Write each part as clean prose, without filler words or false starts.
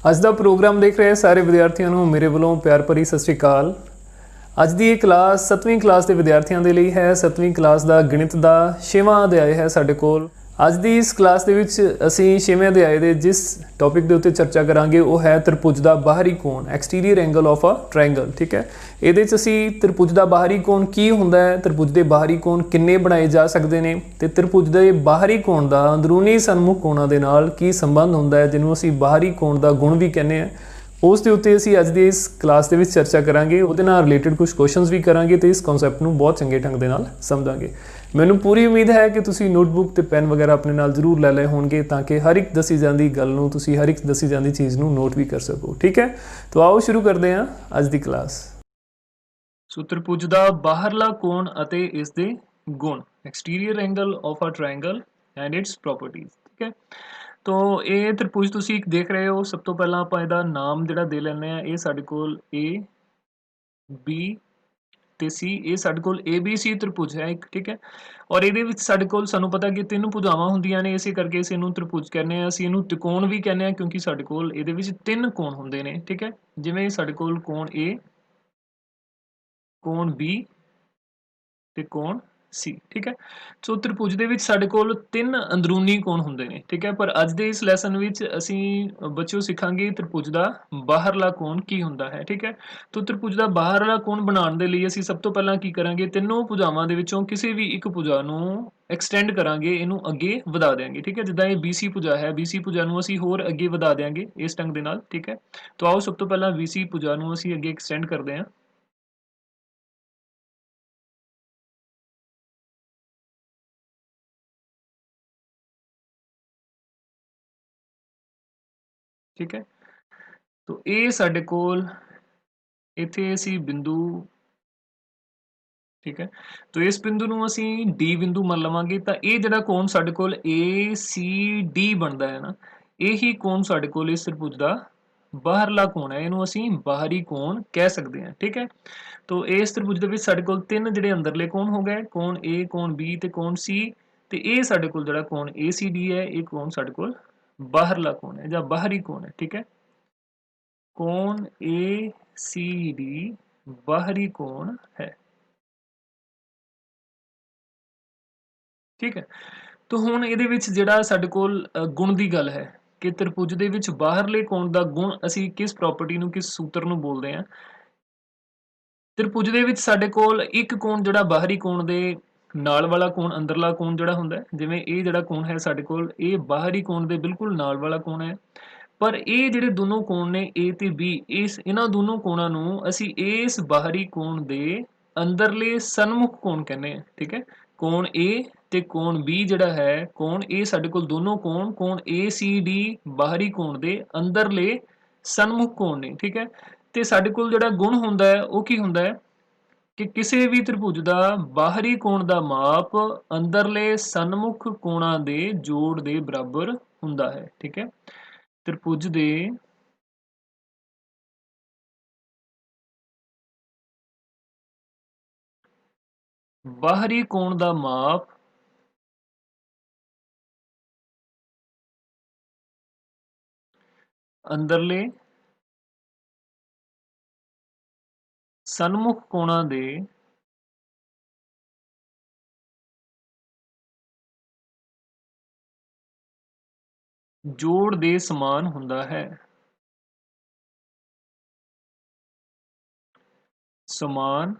ਅੱਜ ਦਾ ਪ੍ਰੋਗਰਾਮ ਦੇਖ ਰਹੇ ਸਾਰੇ ਵਿਦਿਆਰਥੀਆਂ ਨੂੰ ਮੇਰੇ ਵੱਲੋਂ ਪਿਆਰ ਭਰੀ ਸਤਿ ਸ਼੍ਰੀ ਅਕਾਲ। ਅੱਜ ਦੀ ਇਹ ਕਲਾਸ 7ਵੀਂ ਕਲਾਸ ਦੇ ਵਿਦਿਆਰਥੀਆਂ ਦੇ ਲਈ ਹੈ। 7ਵੀਂ ਕਲਾਸ ਦਾ ਗਣਿਤ ਦਾ 6ਵਾਂ ਅਧਿਆਇ ਹੈ ਸਾਡੇ ਕੋਲ। ਅੱਜ ਦੀ ਇਸ ਕਲਾਸ ਦੇ ਵਿੱਚ ਅਸੀਂ 6ਵੇਂ ਅਧਿਆਇ ਦੇ ਜਿਸ ਟੌਪਿਕ ਦੇ ਉੱਤੇ ਚਰਚਾ ਕਰਾਂਗੇ ਉਹ ਹੈ ਤ੍ਰਿਭੁਜ ਦਾ ਬਾਹਰੀ ਕੋਣ, exterior angle of a triangle. ਠੀਕ ਹੈ, ਇਹਦੇ 'ਚ ਅਸੀਂ ਤ੍ਰਿਭੁਜ ਦਾ ਬਾਹਰੀ ਕੋਣ ਕੀ ਹੁੰਦਾ ਹੈ, ਤ੍ਰਿਭੁਜ ਦੇ ਬਾਹਰੀ ਕੋਣ ਕਿੰਨੇ ਬਣਾਏ ਜਾ ਸਕਦੇ ਨੇ ਤੇ ਤ੍ਰਿਭੁਜ ਦੇ ਬਾਹਰੀ ਕੋਣ ਦਾ ਅੰਦਰੂਨੀ ਸਨਮੁਖ ਕੋਣਾਂ ਦੇ ਨਾਲ ਕੀ ਸੰਬੰਧ ਹੁੰਦਾ ਹੈ, ਜਿਹਨੂੰ ਅਸੀਂ ਬਾਹਰੀ ਕੋਣ ਦਾ ਗੁਣ ਵੀ ਕਹਿੰਦੇ ਹਾਂ, ਉਸ ਦੇ ਉੱਤੇ ਅਸੀਂ ਅੱਜ ਦੀ ਇਸ ਕਲਾਸ ਦੇ ਵਿੱਚ ਚਰਚਾ ਕਰਾਂਗੇ। ਉਹਦੇ ਨਾਲ ਰਿਲੇਟਡ ਕੁਝ ਕੁਐਸਚਨਸ ਵੀ ਕਰਾਂਗੇ ਤੇ ਇਸ ਕਨਸੈਪਟ ਨੂੰ ਬਹੁਤ ਚੰਗੇ ਢੰਗ ਦੇ ਨਾਲ ਸਮਝਾਂਗੇ। ਮੈਨੂੰ ਪੂਰੀ ਉਮੀਦ ਹੈ ਕਿ ਤੁਸੀਂ ਨੋਟਬੁੱਕ ਤੇ ਪੈਨ ਵਗੈਰਾ ਆਪਣੇ ਨਾਲ ਜ਼ਰੂਰ ਲੈ ਲਏ ਹੋਣਗੇ ਤਾਂ ਕਿ ਹਰ ਇੱਕ ਦੱਸੀ ਜਾਂਦੀ ਗੱਲ ਨੂੰ ਤੁਸੀਂ ਹਰ ਇੱਕ ਦੱਸੀ ਜਾਂਦੀ ਚੀਜ਼ ਨੂੰ ਨੋਟ ਵੀ ਕਰ ਸਕੋ। ਠੀਕ ਹੈ, ਤਾਂ ਆਓ ਸ਼ੁਰੂ ਕਰਦੇ ਹਾਂ ਅੱਜ ਦੀ ਕਲਾਸ। ਸੋ ਤ੍ਰਿਭੁਜ ਦਾ ਬਾਹਰਲਾ ਕੋਣ ਅਤੇ ਇਸ ਦੇ ਗੁਣ, exterior angle of a triangle and its properties. ਠੀਕ ਹੈ, ਤੋ ਇਹ ਤ੍ਰਿਭੁਜ ਤੁਸੀਂ ਦੇਖ ਰਹੇ ਹੋ। ਸਭ ਤੋਂ ਪਹਿਲਾਂ ਆਪਾਂ ਇਹਦਾ ਨਾਮ ਜਿਹੜਾ ਦੇ ਲੈਂਦੇ ਆ, ਇਹ ਸਾਡੇ ਕੋਲ A B ਤੇ C, ਇਹ ਸਾਡੇ ਕੋਲ ABC ਤ੍ਰਿਭੁਜ ਹੈ ਇੱਕ। ਠੀਕ ਹੈ, ਔਰ ਇਹਦੇ ਵਿੱਚ ਸਾਡੇ ਕੋਲ ਸਾਨੂੰ ਪਤਾ ਕਿ ਤਿੰਨ ਭੁਜਾਵਾਂ ਹੁੰਦੀਆਂ ਨੇ, ਇਸੇ ਕਰਕੇ ਅਸੀਂ ਇਹਨੂੰ ਤ੍ਰਿਭੁਜ ਕਹਿੰਦੇ ਆ। ਅਸੀਂ ਇਹਨੂੰ ਤਿਕੋਣ ਵੀ ਕਹਿੰਦੇ ਆ ਕਿਉਂਕਿ ਸਾਡੇ ਕੋਲ ਇਹਦੇ ਵਿੱਚ ਤਿੰਨ ਕੋਣ ਹੁੰਦੇ ਨੇ। ਠੀਕ ਹੈ, ਜਿਵੇਂ ਸਾਡੇ ਕੋਲ ਕੋਣ A, ਕੋਣ B ਤੇ ਕੋਣ C। ਠੀਕ ਹੈ, ਸੋ ਤ੍ਰਿਭੁਜ ਦੇ ਵਿੱਚ ਸਾਡੇ ਕੋਲ ਤਿੰਨ ਅੰਦਰੂਨੀ ਕੋਣ ਹੁੰਦੇ ਨੇ। ਠੀਕ ਹੈ, ਪਰ ਅੱਜ ਦੇ ਇਸ ਲੈਸਨ ਵਿੱਚ ਅਸੀਂ ਬੱਚਿਓ ਸਿੱਖਾਂਗੇ ਤ੍ਰਿਭੁਜ ਦਾ ਬਾਹਰਲਾ ਕੋਣ ਕੀ ਹੁੰਦਾ ਹੈ। ਠੀਕ ਹੈ, ਤੋ ਤ੍ਰਿਭੁਜ ਦਾ ਬਾਹਰਲਾ ਕੋਣ ਬਣਾਉਣ ਦੇ ਲਈ ਅਸੀਂ ਸਭ ਤੋਂ ਪਹਿਲਾਂ ਕੀ ਕਰਾਂਗੇ, ਤਿੰਨੋਂ ਭੁਜਾਵਾਂ ਦੇ ਵਿੱਚੋਂ ਕਿਸੇ ਵੀ ਇੱਕ ਭੁਜਾ ਨੂੰ ਐਕਸਟੈਂਡ ਕਰਾਂਗੇ, ਇਹਨੂੰ ਅੱਗੇ ਵਧਾ ਦੇਵਾਂਗੇ। ਠੀਕ ਹੈ, ਜਿੱਦਾਂ ਇਹ BC ਭੁਜਾ ਹੈ, BC ਭੁਜਾ ਨੂੰ ਅਸੀਂ ਹੋਰ ਅੱਗੇ ਵਧਾ ਦੇਵਾਂਗੇ ਇਸ ਢੰਗ ਦੇ ਨਾਲ। ਠੀਕ ਹੈ, ਤੋ ਆਓ ਸਭ ਤੋਂ ਪਹਿਲਾਂ BC ਭੁਜਾ ਨੂੰ ਅਸੀਂ ਅੱਗੇ ਐਕਸਟੈਂਡ ਕਰਦੇ ਹਾਂ। ਠੀਕ ਹੈ, ਤੋ ਇਹ ਸਾਡੇ ਕੋਲ ਇੱਥੇ ਅਸੀਂ ਬਿੰਦੂ, ਠੀਕ ਹੈ, ਤੋ ਇਸ ਬਿੰਦੂ ਨੂੰ ਅਸੀਂ D ਬਿੰਦੂ ਮੰਨ ਲਵਾਂਗੇ। ਤਾਂ ਇਹ ਜਿਹੜਾ ਕੋਣ ਸਾਡੇ ਕੋਲ ACD ਬਣਦਾ ਹੈ ਨਾ, ਇਹੀ ਕੋਣ ਸਾਡੇ ਕੋਲ ਇਸ ਤ੍ਰਿਭੁਜ ਦਾ ਬਾਹਰਲਾ ਕੋਣ ਹੈ, ਇਹਨੂੰ ਅਸੀਂ ਬਾਹਰੀ ਕੋਣ ਕਹਿ ਸਕਦੇ ਹਾਂ। ਠੀਕ ਹੈ, ਤੋ ਇਸ ਤ੍ਰਿਭੁਜ ਦੇ ਵਿੱਚ ਸਾਡੇ ਕੋਲ ਤਿੰਨ ਜਿਹੜੇ ਅੰਦਰਲੇ ਕੋਣ ਹੋ ਗਏ, ਕੋਣ A, ਕੋਣ B ਤੇ ਕੋਣ C। ਤੇ ਇਹ ਸਾਡੇ ਕੋਲ ਜਿਹੜਾ ਕੋਣ ACD ਹੈ, ਇਹ ਕੋਣ ਸਾਡੇ ਕੋਲ ਬਾਹਰਲਾ ਕੋਣ ਹੈ ਜਾਂ ਬਾਹਰੀ ਕੋਣ ਹੈ। ਠੀਕ ਹੈ, ਕੋਣ ACD ਬਾਹਰੀ ਕੋਣ ਹੈ। ਠੀਕ ਹੈ, ਤੋ ਹੁਣ ਇਹਦੇ ਵਿੱਚ ਜਿਹੜਾ ਸਾਡੇ ਕੋਲ ਗੁਣ ਦੀ ਗੱਲ ਹੈ ਕਿ ਤ੍ਰਿਭੁਜ ਦੇ ਵਿੱਚ ਬਾਹਰਲੇ ਕੋਣ ਦਾ ਗੁਣ ਅਸੀਂ ਕਿਸ ਪ੍ਰਾਪਰਟੀ ਨੂੰ, ਕਿਸ ਸੂਤਰ ਨੂੰ ਬੋਲਦੇ ਹਾਂ। ਤ੍ਰਿਭੁਜ ਦੇ ਵਿੱਚ ਸਾਡੇ ਕੋਲ ਇੱਕ ਕੋਣ ਜਿਹੜਾ ਬਾਹਰੀ ਕੋਣ ਦੇ ਨਾਲ ਵਾਲਾ ਕੋਣ, ਅੰਦਰਲਾ ਕੋਣ ਜਿਹੜਾ ਹੁੰਦਾ, ਜਿਵੇਂ ਇਹ ਜਿਹੜਾ ਕੋਣ ਹੈ ਸਾਡੇ ਕੋਲ, ਇਹ ਬਾਹਰੀ ਕੋਣ ਦੇ ਬਿਲਕੁਲ ਨਾਲ ਵਾਲਾ ਕੋਣ ਹੈ। ਪਰ ਇਹ ਜਿਹੜੇ ਦੋਨੋਂ ਕੋਣ ਨੇ A ਤੇ B, ਇਹਨਾਂ ਦੋਨੋਂ ਕੋਣਾਂ ਨੂੰ ਅਸੀਂ ਇਸ ਬਾਹਰੀ ਕੋਣ ਦੇ ਅੰਦਰਲੇ ਸਨਮੁਖ ਕੋਣ ਕਹਿੰਦੇ ਆ। ਠੀਕ ਹੈ, ਕੋਣ A ਤੇ ਕੋਣ B ਜਿਹੜਾ ਹੈ, ਕੋਣ A ਸਾਡੇ ਕੋਲ ਦੋਨੋਂ ਕੋਣ ACD ਬਾਹਰੀ ਕੋਣ ਦੇ ਅੰਦਰਲੇ ਸਨਮੁਖ ਕੋਣ ਨੇ। ਠੀਕ ਹੈ, ਤੇ ਸਾਡੇ ਕੋਲ ਜਿਹੜਾ ਗੁਣ ਹੁੰਦਾ ਹੈ ਉਹ ਕੀ ਹੁੰਦਾ ਹੈ ਕਿ ਕਿਸੇ ਵੀ ਤ੍ਰਿਭੁਜ ਦਾ ਬਾਹਰੀ ਕੋਣ ਦਾ ਮਾਪ ਅੰਦਰਲੇ ਸਨਮੁਖ ਕੋਣਾਂ ਦੇ ਜੋੜ ਦੇ ਬਰਾਬਰ ਹੁੰਦਾ ਹੈ। ਠੀਕ ਹੈ, ਤ੍ਰਿਭੁਜ ਦੇ ਬਾਹਰੀ ਕੋਣ ਦਾ ਮਾਪ ਅੰਦਰਲੇ ਸਨਮੁਖ ਕੋਣਾਂ ਦੇ ਜੋੜ ਦੇ ਸਮਾਨ ਹੁੰਦਾ ਹੈ। ਸਮਾਨ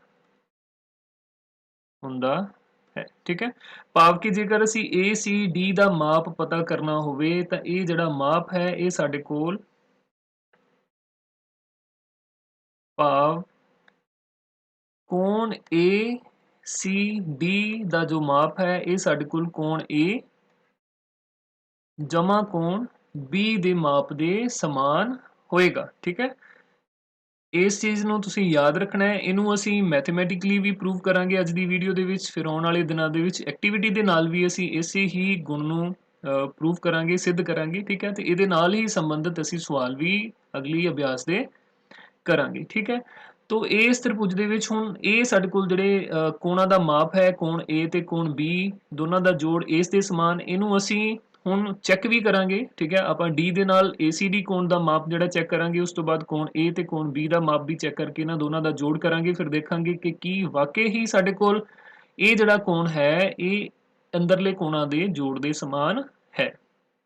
ਹੁੰਦਾ ਹੈ। ਠੀਕ ਹੈ, ਭਾਵ ਕਿ ਜੇਕਰ ਅਸੀਂ ACD ਦਾ ਮਾਪ ਪਤਾ ਕਰਨਾ ਹੋਵੇ ਤਾਂ ਇਹ ਜਿਹੜਾ ਮਾਪ ਹੈ ਇਹ ਸਾਡੇ ਕੋਲ, ਭਾਵ ਕੋਣ ACD ਦਾ ਜੋ ਮਾਪ ਹੈ ਇਹ ਸਾਡੇ ਕੋਲ ਕੋਣ A ਜਮਾ ਕੋਣ B ਦੇ ਮਾਪ ਦੇ ਸਮਾਨ ਹੋਏਗਾ। ਠੀਕ ਹੈ, ਇਸ ਚੀਜ਼ ਨੂੰ ਤੁਸੀਂ ਯਾਦ ਰੱਖਣਾ ਹੈ। ਇਹਨੂੰ ਅਸੀਂ ਮੈਥਮੈਟਿਕਲੀ ਵੀ ਪ੍ਰੂਵ ਕਰਾਂਗੇ ਅੱਜ ਦੀ ਵੀਡੀਓ ਦੇ ਵਿੱਚ, ਫਿਰ ਆਉਣ ਵਾਲੇ ਦਿਨਾਂ ਦੇ ਵਿੱਚ ਐਕਟੀਵਿਟੀ ਦੇ ਨਾਲ ਵੀ ਅਸੀਂ ਇਸੇ ਹੀ ਗੁਣ ਨੂੰ ਪ੍ਰੂਵ ਕਰਾਂਗੇ, ਸਿੱਧ ਕਰਾਂਗੇ। ਠੀਕ ਹੈ, ਤੇ ਇਹਦੇ ਨਾਲ ਹੀ ਸੰਬੰਧਿਤ ਅਸੀਂ ਸਵਾਲ ਵੀ ਅਗਲੀ ਅਭਿਆਸ ਦੇ ਕਰਾਂਗੇ। ਠੀਕ ਹੈ, ਤੋ ਇਸ ਤ੍ਰਿਭੁਜ ਦੇ ਵਿੱਚ ਹੁਣ ਇਹ ਸਾਡੇ ਕੋਲ ਜਿਹੜੇ ਕੋਣਾਂ ਦਾ ਮਾਪ ਹੈ, ਕੋਣ A ਤੇ ਕੋਣ B ਦੋਨਾਂ ਦਾ ਜੋੜ ਇਸ ਦੇ ਸਮਾਨ, ਇਹਨੂੰ ਅਸੀਂ ਹੁਣ ਚੈੱਕ ਵੀ ਕਰਾਂਗੇ, ਠੀਕ ਹੈ। ਆਪਾਂ ਡੀ ਦੇ ਨਾਲ ACD ਕੋਣ ਦਾ ਮਾਪ ਜਿਹੜਾ ਚੈੱਕ ਕਰਾਂਗੇ, ਉਸ ਤੋਂ ਬਾਅਦ ਕੋਣ A ਤੇ ਕੋਣ B ਦਾ ਮਾਪ ਵੀ ਚੈੱਕ ਕਰਕੇ ਇਹਨਾਂ ਦੋਨਾਂ ਦਾ ਜੋੜ ਕਰਾਂਗੇ। ਫਿਰ ਦੇਖਾਂਗੇ ਕਿ ਕੀ ਵਾਕਈ ਹੀ ਸਾਡੇ ਕੋਲ ਇਹ ਜਿਹੜਾ ਕੋਣ ਹੈ ਇਹ ਅੰਦਰਲੇ ਕੋਣਾਂ ਦੇ ਜੋੜ ਦੇ ਸਮਾਨ ਹੈ।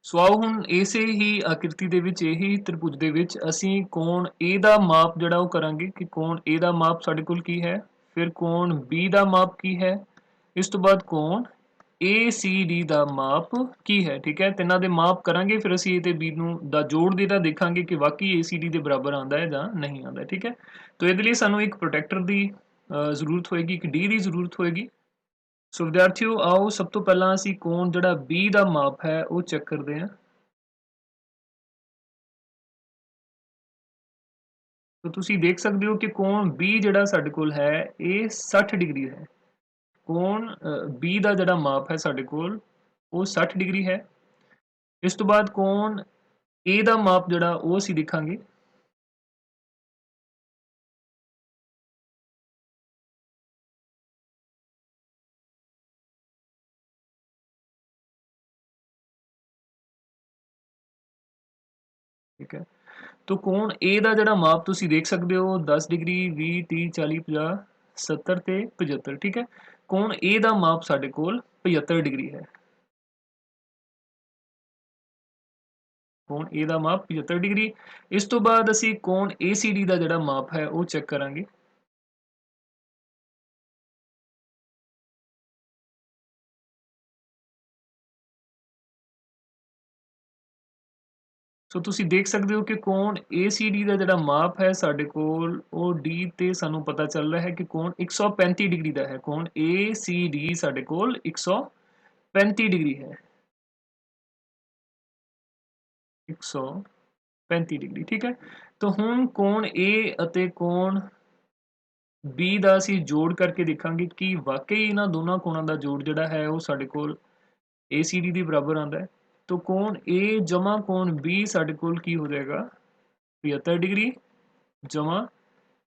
ਸੋ ਆਓ ਹੁਣ ਇਸੇ ਹੀ ਆਕ੍ਰਿਤੀ ਦੇ ਵਿੱਚ, ਇਹੀ ਤ੍ਰਿਭੁਜ ਦੇ ਵਿੱਚ ਅਸੀਂ ਕੋਣ A ਦਾ ਮਾਪ ਜਿਹੜਾ ਉਹ ਕਰਾਂਗੇ ਕਿ ਕੋਣ A ਦਾ ਮਾਪ ਸਾਡੇ ਕੋਲ ਕੀ ਹੈ, ਫਿਰ ਕੋਣ B ਦਾ ਮਾਪ ਕੀ ਹੈ, ਇਸ ਤੋਂ ਬਾਅਦ ਕੋਣ ACD ਦਾ ਮਾਪ ਕੀ ਹੈ, ਠੀਕ ਹੈ। ਤਿੰਨਾਂ ਦੇ ਮਾਪ ਕਰਾਂਗੇ, ਫਿਰ ਅਸੀਂ A ਤੇ B ਨੂੰ ਦਾ ਜੋੜ ਦੇ ਤਾਂ ਦੇਖਾਂਗੇ ਕਿ ਵਾਕਈ ACD ਦੇ ਬਰਾਬਰ ਆਉਂਦਾ ਹੈ ਜਾਂ ਨਹੀਂ ਆਉਂਦਾ, ਠੀਕ ਹੈ। ਤਾਂ ਇਹਦੇ ਲਈ ਸਾਨੂੰ ਇੱਕ ਪ੍ਰੋਟੈਕਟਰ ਦੀ ਜ਼ਰੂਰਤ ਹੋਏਗੀ, ਇੱਕ D ਦੀ ਜ਼ਰੂਰਤ ਹੋਏਗੀ। ਸੋ ਵਿਦਿਆਰਥੀਓ ਆਓ ਸਭ ਤੋਂ ਪਹਿਲਾਂ ਅਸੀਂ ਕੋਣ ਜਿਹੜਾ B ਦਾ ਮਾਪ ਹੈ ਉਹ ਚੈੱਕ ਕਰਦੇ ਹਾਂ। ਤਾਂ ਤੁਸੀਂ ਦੇਖ ਸਕਦੇ ਹੋ ਕਿ ਕੋਣ B ਜਿਹੜਾ ਸਾਡੇ ਕੋਲ ਹੈ ਇਹ 60 ਡਿਗਰੀ ਹੈ। ਕੋਣ B ਦਾ ਜਿਹੜਾ ਮਾਪ ਹੈ ਸਾਡੇ ਕੋਲ ਉਹ 60 ਡਿਗਰੀ ਹੈ। ਇਸ ਤੋਂ ਬਾਅਦ ਕੋਣ A ਦਾ ਮਾਪ ਜਿਹੜਾ ਉਹ ਅਸੀਂ ਦੇਖਾਂਗੇ। ਠੀਕ ਹੈ, तो कोण A ਦਾ ਜਿਹੜਾ ਮਾਪ ਤੁਸੀਂ ਦੇਖ ਸਕਦੇ ਹੋ 10 ਡਿਗਰੀ 20 30 40 50 70 ਤੇ 75, ਠੀਕ ਹੈ। ਕੋਣ A ਦਾ ਮਾਪ ਸਾਡੇ ਕੋਲ 75 ਡਿਗਰੀ ਹੈ। ਕੋਣ A ਦਾ ਮਾਪ 75 ਡਿਗਰੀ। ਇਸ ਤੋਂ ਬਾਅਦ ਅਸੀਂ ਕੋਣ ACD ਦਾ ਜਿਹੜਾ ਮਾਪ ਹੈ ਉਹ ਚੈੱਕ ਕਰਾਂਗੇ। ਸੋ ਤੁਸੀਂ ਦੇਖ ਸਕਦੇ ਹੋ ਕਿ ਕੋਣ ACD ਦਾ ਜਿਹੜਾ ਮਾਪ ਹੈ ਸਾਡੇ ਕੋਲ ਉਹ D ਤੇ ਸਾਨੂੰ ਪਤਾ ਚੱਲ ਰਿਹਾ ਹੈ ਕਿ ਕੋਣ 135 ਡਿਗਰੀ ਦਾ ਹੈ। ਕੋਣ ACD ਸਾਡੇ ਕੋਲ 135 ਡਿਗਰੀ ਹੈ। 135 ਡਿਗਰੀ, ਠੀਕ ਹੈ। ਤਾਂ ਹੁਣ ਕੋਣ A ਅਤੇ ਕੋਣ B ਦਾ ਅਸੀਂ ਜੋੜ ਕਰਕੇ ਦੇਖਾਂਗੇ ਕਿ ਵਾਕਈ ਇਹਨਾਂ ਦੋਨਾਂ ਕੋਣਾਂ ਦਾ ਜੋੜ ਜਿਹੜਾ ਹੈ ਉਹ ਸਾਡੇ ਕੋਲ ACD ਦੇ ਬਰਾਬਰ ਆਉਂਦਾ ਹੈ। तो कोण A जमा कोण B ਸਾਡੇ ਕੋਲ ਕੀ ਹੋ ਜਾਏਗਾ 75 ਡਿਗਰੀ ਜਮਾ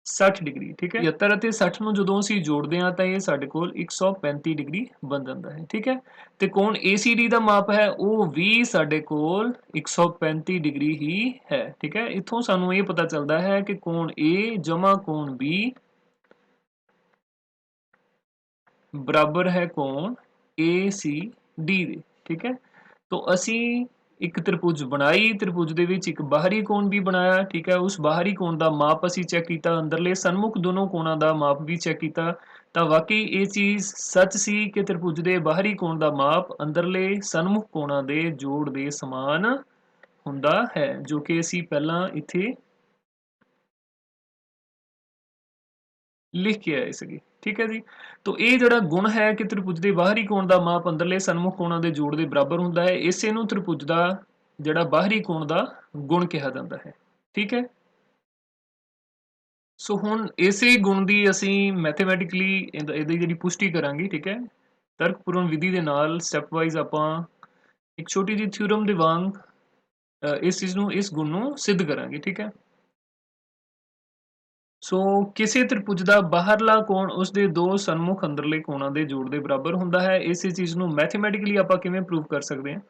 60 ਡਿਗਰੀ, ਠੀਕ ਹੈ। 75 ਅਤੇ 60 ਨੂੰ ਜਦੋਂ ਅਸੀਂ ਜੋੜਦੇ ਹਾਂ ਤਾਂ ਇਹ ਸਾਡੇ ਕੋਲ 135 ਡਿਗਰੀ ਬਣ ਜਾਂਦਾ ਹੈ, ਠੀਕ ਹੈ। ਤੇ ਕੋਣ ACD ਦਾ ਮਾਪ ਹੈ ਉਹ ਵੀ ਸਾਡੇ ਕੋਲ 135 ਡਿਗਰੀ ਹੀ ਹੈ, ਠੀਕ ਹੈ। ਇੱਥੋਂ ਸਾਨੂੰ ਇਹ ਪਤਾ ਚੱਲਦਾ ਹੈ ਕਿ ਕੋਣ A ਜਮਾ ਕੋਣ B ਬਰਾਬਰ ਹੈ ਕੋਣ ACD ਦੇ, ਠੀਕ ਹੈ। तो ਅਸੀਂ ਇੱਕ ਤ੍ਰਿਭੁਜ ਬਣਾਈ, ਤ੍ਰਿਭੁਜ ਦੇ ਵਿੱਚ ਇੱਕ ਬਾਹਰੀ ਕੋਣ ਵੀ ਬਣਾਇਆ, ਠੀਕ ਹੈ। ਉਸ ਬਾਹਰੀ ਕੋਣ ਦਾ ਮਾਪ ਅਸੀਂ ਚੈੱਕ ਕੀਤਾ, ਅੰਦਰਲੇ ਸਨਮੁਖ ਦੋਨੋਂ ਕੋਣਾਂ ਦਾ ਮਾਪ ਵੀ ਚੈੱਕ ਕੀਤਾ, ਤਾਂ ਵਾਕਈ ਇਹ ਚੀਜ਼ ਸੱਚ ਸੀ ਕਿ ਤ੍ਰਿਭੁਜ ਦੇ ਬਾਹਰੀ ਕੋਣ ਦਾ ਮਾਪ ਅੰਦਰਲੇ ਸਨਮੁਖ ਕੋਣਾਂ ਦੇ ਜੋੜ ਦੇ ਸਮਾਨ ਹੁੰਦਾ ਹੈ, ਜੋ ਕਿ ਅਸੀਂ ਪਹਿਲਾਂ ਇੱਥੇ ਲਿਖ ਕੇ ਆਏ ਸੀਗੇ, ਠੀਕ ਹੈ ਜੀ। तो ਇਹ ਜਿਹੜਾ ਗੁਣ ਹੈ ਕਿ ਤ੍ਰਿਭੁਜ ਦੇ ਬਾਹਰੀ ਕੋਣ ਦਾ ਮਾਪ ਅੰਦਰਲੇ ਸਨਮੁਖ ਕੋਣਾਂ ਦੇ ਜੋੜ ਦੇ ਬਰਾਬਰ ਹੁੰਦਾ ਹੈ, ਇਸੇ ਨੂੰ ਤ੍ਰਿਭੁਜ ਦਾ ਜਿਹੜਾ ਬਾਹਰੀ ਕੋਣ ਦਾ ਗੁਣ ਕਿਹਾ ਜਾਂਦਾ ਹੈ, ਠੀਕ ਹੈ। ਸੋ ਹੁਣ ਇਸੇ ਗੁਣ ਦੀ ਅਸੀਂ ਮੈਥਮੈਟਿਕਲੀ ਇਹਦੀ ਜਿਹੜੀ ਪੁਸ਼ਟੀ ਕਰਾਂਗੇ, ਠੀਕ ਹੈ। ਤਰਕਪੂਰਨ ਵਿਧੀ ਦੇ ਨਾਲ ਸਟੈਪ ਵਾਈਜ਼ ਆਪਾਂ ਇੱਕ ਛੋਟੀ ਜਿਹੀ ਥਿਊਰਮ ਦੇ ਵਾਂਗ ਇਸ ਚੀਜ਼ ਨੂੰ, ਇਸ ਗੁਣ ਨੂੰ ਸਿੱਧ ਕਰਾਂਗੇ, ਠੀਕ ਹੈ। ਸੋ ਕਿਸੇ ਤ੍ਰਿਭੁਜ ਦਾ ਬਾਹਰਲਾ ਕੋਣ ਉਸਦੇ ਦੋ ਸਨਮੁਖ ਅੰਦਰਲੇ ਕੋਣਾਂ ਦੇ ਜੋੜ ਦੇ ਬਰਾਬਰ ਹੁੰਦਾ ਹੈ। ਇਸੇ ਚੀਜ਼ ਨੂੰ ਮੈਥਮੈਟਿਕਲੀ ਆਪਾਂ ਕਿਵੇਂ ਪ੍ਰੂਵ ਕਰ ਸਕਦੇ ਹਾਂ।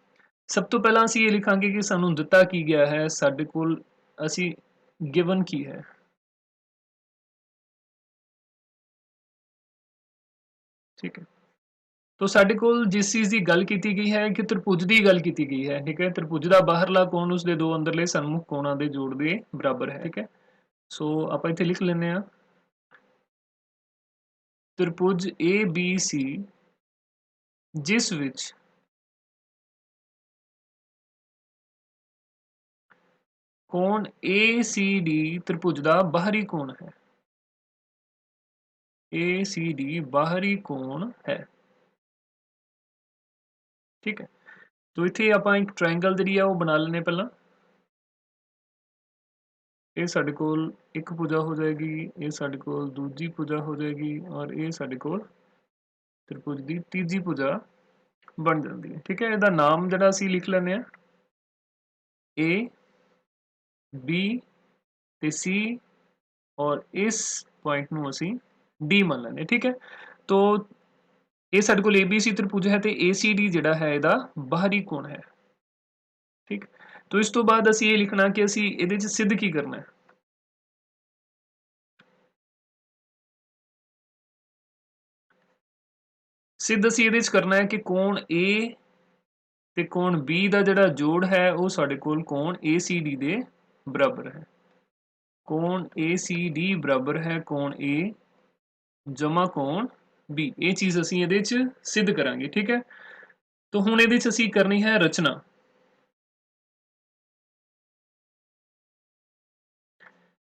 ਸਭ ਤੋਂ ਪਹਿਲਾਂ ਅਸੀਂ ਇਹ ਲਿਖਾਂਗੇ ਕਿ ਸਾਨੂੰ ਦਿੱਤਾ ਕੀ ਗਿਆ ਹੈ, ਸਾਡੇ ਕੋਲ ਅਸੀਂ ਗਿਵਨ ਕੀ ਹੈ, ਠੀਕ ਹੈ। तो ਸਾਡੇ ਕੋਲ ਜਿਸ ਚੀਜ਼ ਦੀ ਗੱਲ ਕੀਤੀ ਗਈ ਹੈ ਕਿ ਤ੍ਰਿਭੁਜ ਦੀ ਗੱਲ ਕੀਤੀ ਗਈ ਹੈ, ਠੀਕ ਹੈ। ਤ੍ਰਿਭੁਜ ਦਾ ਬਾਹਰਲਾ ਕੋਣ ਉਸਦੇ ਦੋ ਅੰਦਰਲੇ ਸਨਮੁਖ ਕੋਣਾਂ ਦੇ ਜੋੜ ਦੇ ਬਰਾਬਰ ਹੈ, ਠੀਕ ਹੈ। ਸੋ ਆਪਾਂ ਇੱਥੇ ਲਿਖ ਲੈਂਦੇ ਹਾਂ त्रिभुज ABC जिस विच कोण ACD त्रिभुज का बाहरी कोण है, ACD बाहरी कोण है, ठीक है। तो इत्थे आपां एक ट्रायंगल जिहड़ी है वो बना लेने पहला। ये साडे कोल एक भुजा हो जाएगी, ये साडे कोल दूजी भुजा हो जाएगी और ये साडे कोल त्रिभुज की तीजी भुजा बन जाती है, ठीक है। इहदा नाम जिहड़ा असीं लिख लैंदे आ A B ते C और इस पॉइंट नूं असीं D मान लैंदे, ठीक है। तो ये साडे कोल ABC त्रिभुज है ते ACD जिहड़ा है इहदा बाहरी कोण है। ठीक। तो इस तो बाद असी ये लिखना कि असी ਇਹਦੇ 'ਚ सिद्ध की करना है। सिद्ध असी ਇਹਦੇ 'ਚ करना है कि कोण A ਤੇ कोण B ਦਾ ਜਿਹੜਾ ਜੋੜ ਹੈ ਉਹ ਸਾਡੇ ਕੋਲ कोण ACD ਦੇ ਬਰਾਬਰ ਹੈ। कोण ACD ਬਰਾਬਰ ਹੈ कोण A ਜਮਾ कोण B। ਇਹ ਚੀਜ਼ ਅਸੀਂ ਇਹਦੇ 'ਚ ਸਿੱਧ ਕਰਾਂਗੇ, ਠੀਕ ਹੈ। तो ਹੁਣ ਇਹਦੇ 'ਚ ਅਸੀਂ ਕਰਨੀ ਹੈ ਰਚਨਾ।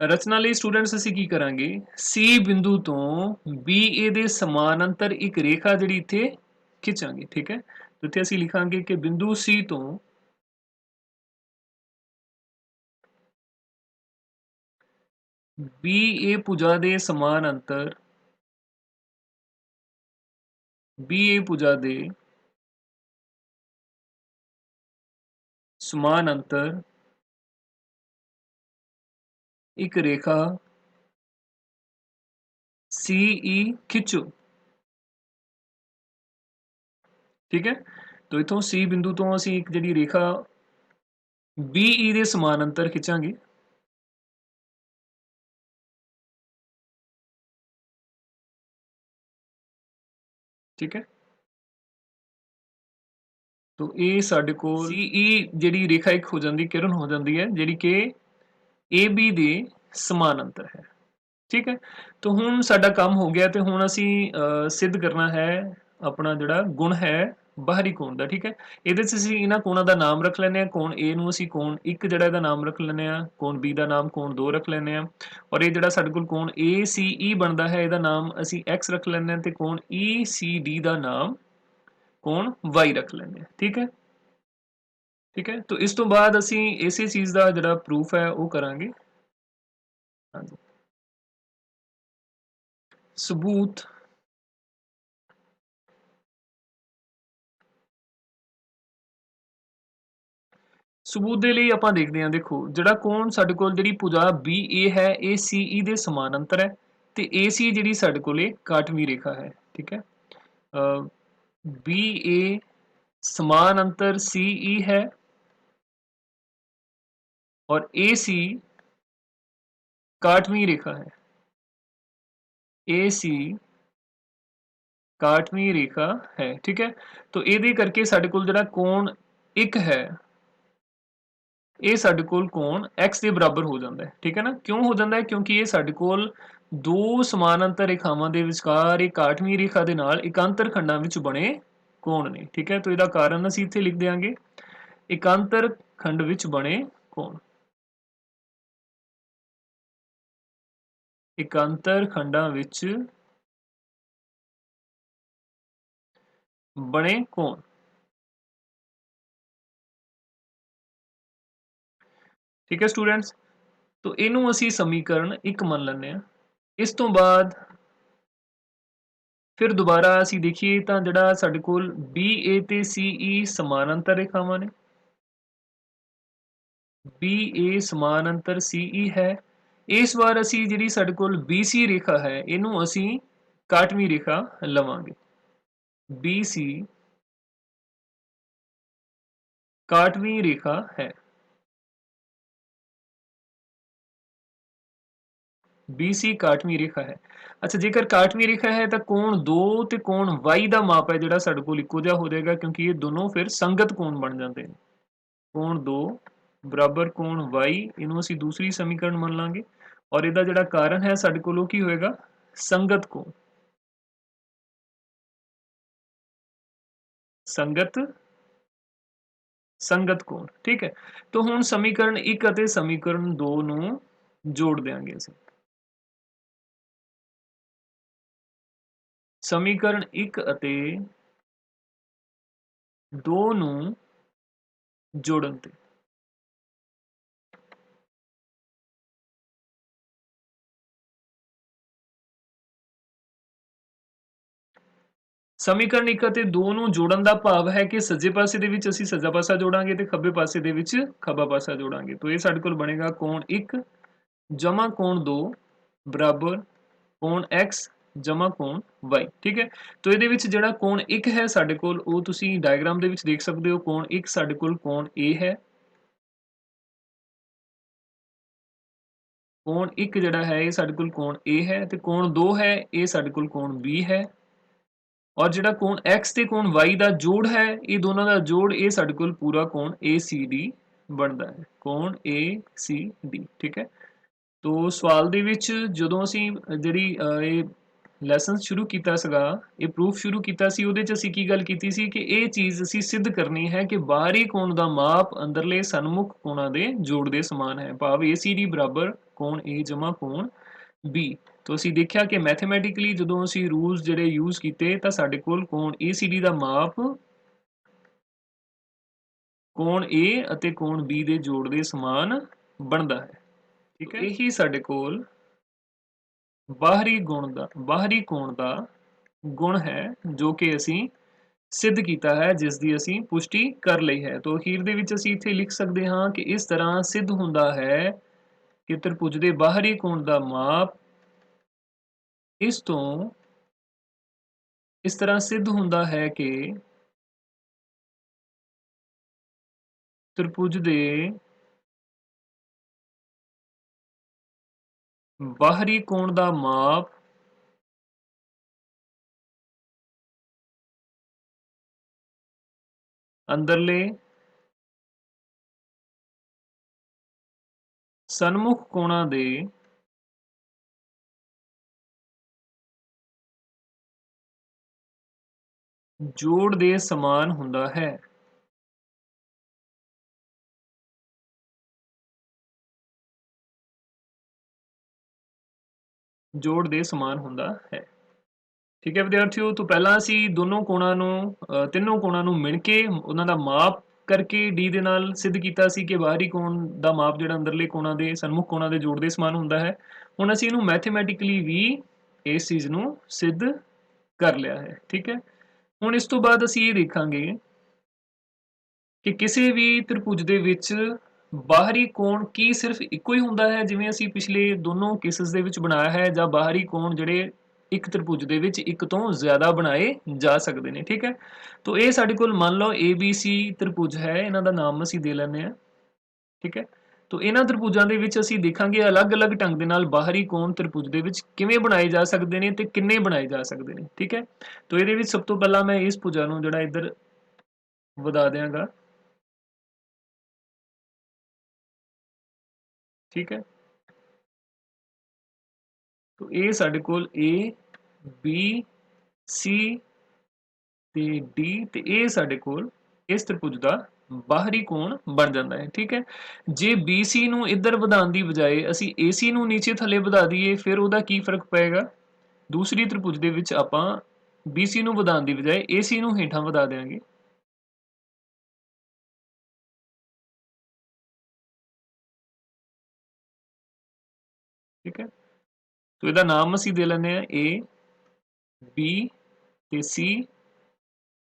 ਰਚਨਾ ਲਈ ਸਟੂਡੈਂਟਸ ਅਸੀਂ ਕੀ ਕਰਾਂਗੇ, C ਬਿੰਦੂ ਤੋਂ BA ਦੇ ਸਮਾਨਾਂਤਰ ਇੱਕ ਰੇਖਾ ਜਿਹੜੀ ਇੱਥੇ ਖਿੱਚਾਂਗੇ, ਠੀਕ ਹੈ। ਤੇ ਇੱਥੇ ਅਸੀਂ ਲਿਖਾਂਗੇ ਕਿ ਬਿੰਦੂ C ਤੋਂ BA ਭੁਜਾ ਦੇ ਸਮਾਨਾਂਤਰ BA ਭੁਜਾ ਦੇ ਸਮਾਨਾਂਤਰ ਇੱਕ ਰੇਖਾ CE ਖਿੱਚੋ, ਠੀਕ ਹੈ। तो इथों C बिंदु तो ਅਸੀਂ ਇੱਕ ਜਿਹੜੀ ਰੇਖਾ BE ਦੇ ਸਮਾਨਾਂਤਰ ਖਿੱਚਾਂਗੇ, ठीक है। तो ਇਹ ਸਾਡੇ ਕੋਲ CE ਜਿਹੜੀ ਰੇਖਾ ਇੱਕ ਹੋ ਜਾਂਦੀ ਕਿਰਨ ਹੋ ਜਾਂਦੀ ਹੈ ਜਿਹੜੀ ਕਿ AB ਦੇ ਸਮਾਨਾਂਤਰ ਹੈ, ठीक है। तो ਹੁਣ ਸਾਡਾ ਕੰਮ ਹੋ ਗਿਆ ਤੇ ਹੁਣ ਅਸੀਂ ਸਿੱਧ ਕਰਨਾ ਹੈ ਆਪਣਾ ਜਿਹੜਾ ਗੁਣ ਹੈ ਬਾਹਰੀ ਕੋਣ ਦਾ, ਠੀਕ ਹੈ। ਇਹਦੇ 'ਚ ਅਸੀਂ ਇਹਨਾਂ ਕੋਣਾਂ ਦਾ ਨਾਮ ਰੱਖ ਲੈਂਦੇ ਹਾਂ। ਕੋਣ A ਨੂੰ ਅਸੀਂ ਕੋਣ 1 ਜਿਹੜਾ ਇਹਦਾ ਨਾਮ ਰੱਖ ਲੈਂਦੇ ਹਾਂ, ਕੋਣ B ਦਾ ਨਾਮ ਕੋਣ 2 ਰੱਖ ਲੈਂਦੇ ਹਾਂ, ਔਰ ਇਹ ਜਿਹੜਾ ਸਾਡੇ ਕੋਲ ਕੋਣ ACE ਬਣਦਾ ਹੈ ਇਹਦਾ ਨਾਮ ਅਸੀਂ X ਰੱਖ ਲੈਂਦੇ ਹਾਂ, ਤੇ ਕੋਣ ECD ਦਾ ਨਾਮ ਕੋਣ Y ਰੱਖ ਲੈਂਦੇ ਹਾਂ, ठीक है। ठीक है, तो इस तो बाद ਅਸੀਂ ਇਸੇ ਚੀਜ਼ ਦਾ ਜਿਹੜਾ ਪ੍ਰੂਫ ਹੈ ਉਹ ਕਰਾਂਗੇ। ਹਾਂਜੀ, ਸਬੂਤ ਸਬੂਤ ਦੇ ਲਈ ਆਪਾਂ ਦੇਖਦੇ ਹਾਂ, ਦੇਖੋ ਜਿਹੜਾ ਕੋਣ ਸਾਡੇ ਕੋਲ ਜਿਹੜੀ ਭੁਜਾ BA ਹੈ ਇਹ CE ਦੇ ਸਮਾਨਾਂਤਰ ਹੈ ਤੇ AC ਜਿਹੜੀ ਸਾਡੇ ਕੋਲ ਇਹ ਕਾਟਵੀਂ ਰੇਖਾ ਹੈ, ਠੀਕ ਹੈ। BA समानांतर CE है और AC काटवीं रेखा है, AC काटवीं रेखा है, ठीक है। तो ਇਹਦੇ ਕਰਕੇ ਸਾਡੇ ਕੋਲ ਜਿਹੜਾ ਕੋਣ 1 ਹੈ ਇਹ ਸਾਡੇ ਕੋਲ ਕੋਣ x ਦੇ ਬਰਾਬਰ ਹੋ ਜਾਂਦਾ ਹੈ, ਠੀਕ ਹੈ ਨਾ। ਕਿਉਂ ਹੋ ਜਾਂਦਾ ਹੈ, ਕਿਉਂਕਿ ਇਹ ਸਾਡੇ ਕੋਲ ਦੋ ਸਮਾਨਾਂਤਰ ਰੇਖਾਵਾਂ ਦੇ ਵਿਚਕਾਰ ਇੱਕ ਕਾਟਵੀਂ ਰੇਖਾ ਦੇ ਨਾਲ ਇਕਾਂਤਰ ਖੰਡਾਂ ਵਿੱਚ ਬਣੇ ਕੋਣ ਨੇ, ਠੀਕ ਹੈ। तो ਇਹਦਾ ਕਾਰਨ ਅਸੀਂ ਇੱਥੇ ਲਿਖ ਦਿਆਂਗੇ ਇਕਾਂਤਰ ਖੰਡ ਵਿੱਚ ਬਣੇ ਕੋਣ, ਇਕਾਂਤਰ ਖੰਡਾਂ ਵਿੱਚ बने कोण, ठीक है स्टूडेंट्स। तो इनू असी समीकरण 1 मान लेने हैं। इस तो बाद फिर दोबारा असी देखिए तो जिहड़ा साडे कोल BA ते CE समानांतर रेखावां ने, BA समानांतर CE है। इस बार असी जिहड़ी साडे कोल BC रेखा है इनू असी काटवीं रेखा लवांगे। BC काटवीं रेखा है, BC काटवीं रेखा है। अच्छा, जेकर काटवीं रेखा है तो कोण 2 ते कोण Y ਦਾ ਮਾਪ ਹੈ ਜਿਹੜਾ ਸਾਡੇ ਕੋਲ ਇੱਕੋ ਜਿਹਾ ਹੋ ਜਾਏਗਾ, ਕਿਉਂਕਿ ਇਹ ਦੋਨੋਂ ਫਿਰ ਸੰਗਤ ਕੋਣ ਬਣ ਜਾਂਦੇ ਨੇ। ਕੋਣ 2 ਬਰਾਬਰ ਕੋਣ Y, ਇਹਨੂੰ ਅਸੀਂ ਦੂਸਰੀ ਸਮੀਕਰਨ ਮੰਨ ਲਾਂਗੇ, ਔਰ ਇਹਦਾ ਜਿਹੜਾ ਕਾਰਨ ਹੈ ਸਾਡੇ ਕੋਲ ਉਹ ਕੀ ਹੋਏਗਾ, ਸੰਗਤ ਕੋਣ, ਸੰਗਤ ਸੰਗਤ ਕੋਣ, ਠੀਕ ਹੈ। तो ਹੁਣ ਸਮੀਕਰਨ 1 ਅਤੇ ਸਮੀਕਰਨ 2 ਨੂੰ ਜੋੜ ਦਿਆਂਗੇ ਅਸੀਂ। समीकरण 1 ਅਤੇ 2 ਨੂੰ ਜੋੜਨ ਤੇ समीकरण 1 ਅਤੇ 2 ਨੂੰ ਜੋੜਨ ਦਾ ਭਾਵ ਹੈ ਕਿ ਸੱਜੇ ਪਾਸੇ ਦੇ ਵਿੱਚ ਅਸੀਂ ਸੱਜਾ ਪਾਸਾ ਜੋੜਾਂਗੇ ਤੇ ਖੱਬੇ ਪਾਸੇ ਦੇ ਵਿੱਚ ਖੱਬਾ ਪਾਸਾ ਜੋੜਾਂਗੇ। तो ਇਹ ਸਾਡੇ ਕੋਲ ਬਣੇਗਾ ਕੋਣ 1 ਜਮਾ ਕੋਣ 2 ਬਰਾਬਰ ਕੋਣ x ਜਮਾ ਕੋਣ y, ਠੀਕ ਹੈ। तो ਇਹਦੇ ਵਿੱਚ ਜਿਹੜਾ ਕੋਣ 1 ਹੈ ਸਾਡੇ ਕੋਲ ਉਹ ਤੁਸੀਂ ਡਾਇਗਰਾਮ ਦੇ ਵਿੱਚ ਦੇਖ ਸਕਦੇ ਹੋ। ਕੋਣ 1 ਸਾਡੇ ਕੋਲ ਕੋਣ A ਹੈ ਕੋਣ 1 ਜਿਹੜਾ ਹੈ ਇਹ ਸਾਡੇ ਕੋਲ ਕੋਣ A ਹੈ ਤੇ ਕੋਣ 2 ਹੈ ਇਹ ਸਾਡੇ ਕੋਲ ਕੋਣ B ਹੈ। ਔਰ ਜਿਹੜਾ ਕੋਣ x ਤੇ ਕੋਣ y ਦਾ ਜੋੜ ਹੈ ਇਹ ਦੋਨਾਂ ਦਾ ਜੋੜ ਇਹ ਸਾਡੇ ਕੋਲ ਪੂਰਾ ਕੋਣ ACD ਬਣਦਾ ਹੈ, ਕੋਣ ACD। ਠੀਕ ਹੈ। ਤੋ ਸਵਾਲ ਦੇ ਵਿੱਚ ਜਦੋਂ ਅਸੀਂ ਜਿਹੜੀ ਇਹ ਲੈਸਨ ਸ਼ੁਰੂ ਕੀਤਾ ਸੀਗਾ, ਇਹ ਪ੍ਰੂਫ ਸ਼ੁਰੂ ਕੀਤਾ ਸੀ, ਉਹਦੇ 'ਚ ਅਸੀਂ ਕੀ ਗੱਲ ਕੀਤੀ ਸੀ ਕਿ ਇਹ ਚੀਜ਼ ਅਸੀਂ ਸਿੱਧ ਕਰਨੀ ਹੈ ਕਿ ਬਾਹਰੀ ਕੋਣ ਦਾ ਮਾਪ ਅੰਦਰਲੇ ਸਨਮੁਖ ਕੋਣਾਂ ਦੇ ਜੋੜ ਦੇ ਸਮਾਨ ਹੈ, ਭਾਵ ACD ਬਰਾਬਰ ਕੋਣ A ਜਮਾ ਕੋਣ B। ਤੋ ਅਸੀਂ ਦੇਖਿਆ ਕਿ ਮੈਥਮੈਟਿਕਲੀ ਜਦੋਂ ਅਸੀਂ ਰੂਲਸ ਜਿਹੜੇ ਯੂਜ਼ ਕੀਤੇ ਤਾਂ ਸਾਡੇ ਕੋਲ ਕੋਣ ACD ਦਾ ਮਾਪ ਕੋਣ A ਅਤੇ ਕੋਣ B ਦੇ ਜੋੜ ਦੇ ਸਮਾਨ ਬਣਦਾ ਹੈ। ਠੀਕ ਹੈ। ਇਹੀ ਸਾਡੇ ਕੋਲ ਬਾਹਰੀ ਕੋਣ ਦਾ ਗੁਣ ਹੈ ਜੋ ਕਿ ਅਸੀਂ ਸਿੱਧ ਕੀਤਾ ਹੈ, ਜਿਸ ਦੀ ਅਸੀਂ ਪੁਸ਼ਟੀ ਕਰ ਲਈ ਹੈ। ਤੋਂ ਅਖੀਰ ਦੇ ਵਿੱਚ ਅਸੀਂ ਇੱਥੇ ਲਿਖ ਸਕਦੇ ਹਾਂ ਕਿ ਇਸ ਤਰ੍ਹਾਂ ਸਿੱਧ ਹੁੰਦਾ ਹੈ ਕਿ ਤ੍ਰਿਭੁਜ ਦੇ ਬਾਹਰੀ ਕੋਣ ਦਾ ਮਾਪ ਇਸ ਤਰ੍ਹਾਂ ਸਿੱਧ ਹੁੰਦਾ ਹੈ ਕਿ ਤ੍ਰਿਭੁਜ ਦੇ ਬਾਹਰੀ ਕੋਣ ਦਾ ਮਾਪ ਅੰਦਰਲੇ ਸਨਮੁਖ ਕੋਣਾਂ ਦੇ ਜੋੜ ਦੇ ਸਮਾਨ ਹੁੰਦਾ ਹੈ। ਜੋੜ ਦੇ ਸਮਾਨ ਹੁੰਦਾ ਹੈ। ਠੀਕ ਹੈ ਵਿਦਿਆਰਥੀਓ, ਤੋਂ ਪਹਿਲਾਂ ਅਸੀਂ ਦੋਨੋਂ ਕੋਣਾਂ ਨੂੰ ਤਿੰਨੋਂ ਕੋਣਾਂ ਨੂੰ ਮਿਣ ਕੇ ਉਹਨਾਂ ਦਾ ਮਾਪ ਕਰਕੇ D ਦੇ ਨਾਲ ਸਿੱਧ ਕੀਤਾ ਸੀ ਕਿ ਬਾਹਰੀ ਕੋਣ ਦਾ ਮਾਪ ਜਿਹੜਾ ਅੰਦਰਲੇ ਕੋਣਾਂ ਦੇ ਸਨਮੁਖ ਕੋਣਾਂ ਦੇ ਜੋੜ ਦੇ ਸਮਾਨ ਹੁੰਦਾ ਹੈ। ਹੁਣ ਅਸੀਂ ਇਹਨੂੰ ਮੈਥਮੈਟਿਕਲੀ ਵੀ ਇਸ ਚੀਜ਼ ਨੂੰ ਸਿੱਧ ਕਰ ਲਿਆ ਹੈ। ਠੀਕ ਹੈ। ਹੁਣ ਇਸ ਤੋਂ ਬਾਅਦ ਅਸੀਂ ਇਹ ਦੇਖਾਂਗੇ ਕਿ ਕਿਸੇ ਵੀ ਤ੍ਰਿਭੁਜ ਦੇ ਵਿੱਚ ਬਾਹਰੀ ਕੋਣ ਕੀ ਸਿਰਫ ਇੱਕੋ ਹੀ ਹੁੰਦਾ ਹੈ, ਜਿਵੇਂ ਅਸੀਂ ਪਿਛਲੇ ਦੋਨੋਂ ਕੇਸਿਸ ਦੇ ਵਿੱਚ ਬਣਾਇਆ ਹੈ, ਜਾਂ ਬਾਹਰੀ ਕੋਣ ਜਿਹੜੇ ਇੱਕ ਤ੍ਰਿਭੁਜ ਦੇ ਵਿੱਚ ਇੱਕ ਤੋਂ ਜ਼ਿਆਦਾ ਬਣਾਏ ਜਾ ਸਕਦੇ ਨੇ। ਠੀਕ ਹੈ। ਤੋਂ ਇਹ ਸਾਡੇ ਕੋਲ ਮੰਨ ਲਓ ABC ਤ੍ਰਿਭੁਜ ਹੈ, ਇਹਨਾਂ ਦਾ ਨਾਮ ਅਸੀਂ ਦੇ ਲੈਂਦੇ ਹਾਂ। ਠੀਕ ਹੈ। ਤੋਂ ਇਹਨਾਂ ਤ੍ਰਿਭੁਜਾਂ ਦੇ ਵਿੱਚ ਅਸੀਂ ਦੇਖਾਂਗੇ ਅਲੱਗ-ਅਲੱਗ ਢੰਗ ਦੇ ਨਾਲ ਬਾਹਰੀ ਕੋਣ ਤ੍ਰਿਭੁਜ ਦੇ ਵਿੱਚ ਕਿਵੇਂ ਬਣਾਏ ਜਾ ਸਕਦੇ ਨੇ ਤੇ ਕਿੰਨੇ ਬਣਾਏ ਜਾ ਸਕਦੇ ਨੇ। ਠੀਕ ਹੈ। ਤੋਂ ਇਹਦੇ ਵਿੱਚ ਸਭ ਤੋਂ ਪਹਿਲਾਂ ਮੈਂ ਇਸ ਭੁਜਾ ਨੂੰ ਜਿਹੜਾ ਇੱਧਰ ਵਧਾ ਦਿਆਂਗਾ। ਠੀਕ ਹੈ। ਤੋ ਇਹ ਸਾਡੇ ਕੋਲ A B C ਤੇ D ਤੇ ਇਹ ਸਾਡੇ ਕੋਲ ਇਸ ਤ੍ਰਿਭੁਜ ਦਾ ਬਾਹਰੀ ਕੋਣ ਬਣ ਜਾਂਦਾ ਹੈ। ਠੀਕ ਹੈ। ਜੇ BC ਨੂੰ ਇੱਧਰ ਵਧਾਉਣ ਦੀ ਬਜਾਏ ਅਸੀਂ AC ਨੂੰ ਨੀਚੇ ਥੱਲੇ ਵਧਾ ਦਈਏ ਫਿਰ ਉਹਦਾ ਕੀ ਫਰਕ ਪਏਗਾ। ਦੂਸਰੀ ਤ੍ਰਿਭੁਜ ਦੇ ਵਿੱਚ ਆਪਾਂ BC ਨੂੰ ਵਧਾਉਣ ਦੀ ਬਜਾਏ AC ਨੂੰ ਹੇਠਾਂ ਵਧਾ ਦੇਵਾਂਗੇ। ਠੀਕ ਹੈ। ਤੋ ਇਹਦਾ ਨਾਮ ਅਸੀਂ ਦੇ ਲੈਂਦੇ ਹਾਂ A B ਤੇ C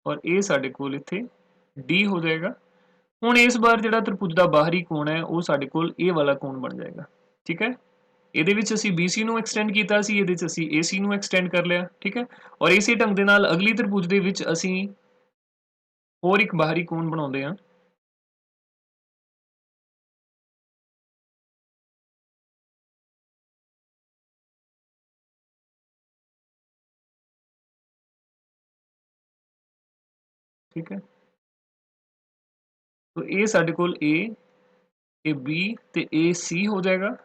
ਔਰ ਇਹ ਸਾਡੇ ਕੋਲ ਇੱਥੇ D ਹੋ ਜਾਏਗਾ। ਹੁਣ ਇਸ ਵਾਰ ਜਿਹੜਾ ਤ੍ਰਿਭੁਜ ਦਾ ਬਾਹਰੀ ਕੋਣ ਹੈ ਉਹ ਸਾਡੇ ਕੋਲ ਇਹ ਵਾਲਾ ਕੋਣ ਬਣ ਜਾਏਗਾ। ਠੀਕ ਹੈ। ਇਹਦੇ ਵਿੱਚ ਅਸੀਂ BC ਨੂੰ ਐਕਸਟੈਂਡ ਕੀਤਾ ਸੀ, ਇਹਦੇ ਵਿੱਚ ਅਸੀਂ AC ਨੂੰ ਐਕਸਟੈਂਡ ਕਰ ਲਿਆ। ਠੀਕ ਹੈ। ਔਰ ਇਸੇ ਢੰਗ ਦੇ ਨਾਲ ਅਗਲੀ ਤ੍ਰਿਭੁਜ ਦੇ ਵਿੱਚ ਅਸੀਂ ਹੋਰ ਇੱਕ ਬਾਹਰੀ ਕੋਣ ਬਣਾਉਂਦੇ ਹਾਂ। ਠੀਕ ਹੈ। ਤੋ ਇਹ ਸਾਡੇ ਕੋਲ A ਇਹ B ਤੇ ਇਹ C ਹੋ ਜਾਏਗਾ।